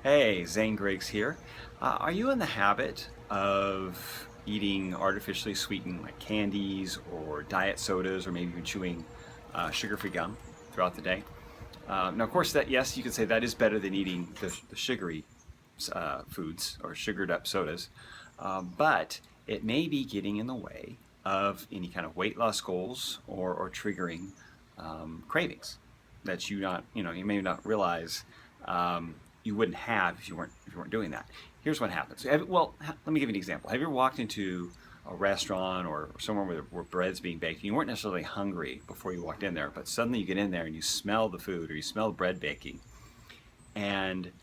Hey, Zane Griggs here. Are you in the habit of eating artificially sweetened like candies or diet sodas or maybe even chewing sugar-free gum throughout the day? Now, of course, that yes, you could say that is better than eating the sugary foods or sugared up sodas, but it may be getting in the way of any kind of weight loss goals or triggering cravings that you may not realize you wouldn't have if you weren't doing that. Here's what happens. Let me give you an example. Have you ever walked into a restaurant or somewhere where bread's being baked? You weren't necessarily hungry before you walked in there, but suddenly you get in there and you smell the food or you smell bread baking, and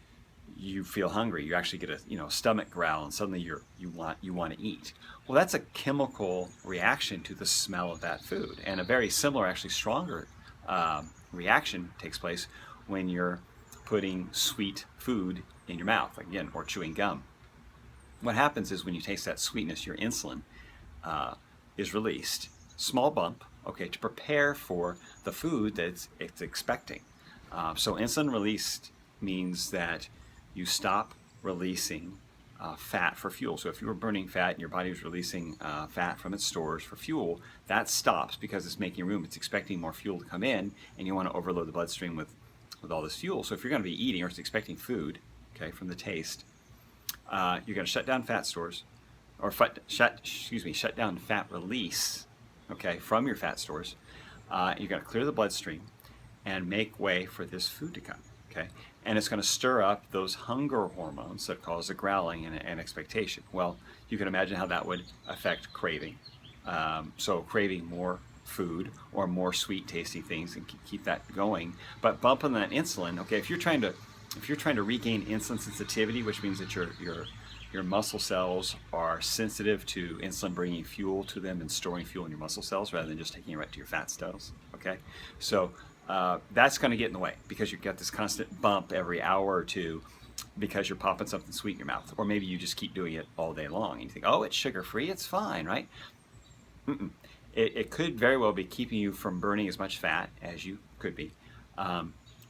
you feel hungry. You actually get a stomach growl, and suddenly you want to eat. Well, that's a chemical reaction to the smell of that food, and a very similar, actually stronger reaction takes place when you're putting sweet food in your mouth, again, or chewing gum. What happens is when you taste that sweetness, your insulin is released. Small bump, okay, to prepare for the food that it's expecting. So insulin released means that you stop releasing fat for fuel. So if you were burning fat and your body was releasing fat from its stores for fuel, that stops because it's making room. It's expecting more fuel to come in, and you want to overload the bloodstream with all this fuel. So if you're going to be eating or it's expecting food, okay, from the taste, you're going to shut down fat stores, or shut down fat release, okay, from your fat stores. You're going to clear the bloodstream and make way for this food to come, okay? And it's going to stir up those hunger hormones that cause the growling and expectation. Well, you can imagine how that would affect craving. So craving more food or more sweet tasting things and keep that going, but bumping that insulin. Okay, if you're trying to regain insulin sensitivity, which means that your muscle cells are sensitive to insulin bringing fuel to them and storing fuel in your muscle cells rather than just taking it right to your fat cells. Okay, so that's going to get in the way because you've got this constant bump every hour or two because you're popping something sweet in your mouth, or maybe you just keep doing it all day long and you think, oh, it's sugar free, it's fine, right? Mm-mm. It could very well be keeping you from burning as much fat as you could be.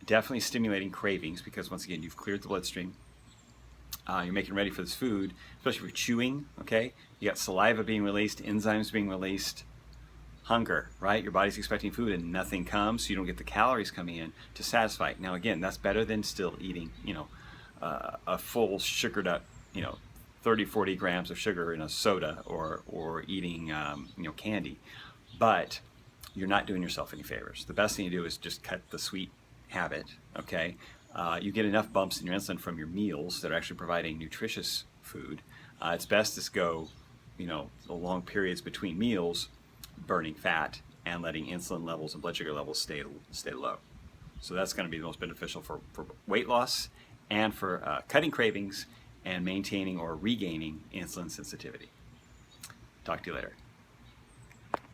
Definitely stimulating cravings because, once again, you've cleared the bloodstream. You're making ready for this food, especially if you're chewing, okay? You got saliva being released, enzymes being released, hunger, right? Your body's expecting food and nothing comes, so you don't get the calories coming in to satisfy it. Now, again, that's better than still eating, a full sugared up, 30, 40 grams of sugar in a soda or eating, candy. But you're not doing yourself any favors. The best thing to do is just cut the sweet habit, okay? You get enough bumps in your insulin from your meals that are actually providing nutritious food. It's best to go, the long periods between meals, burning fat and letting insulin levels and blood sugar levels stay low. So that's going to be the most beneficial for weight loss and for cutting cravings and maintaining or regaining insulin sensitivity. Talk to you later.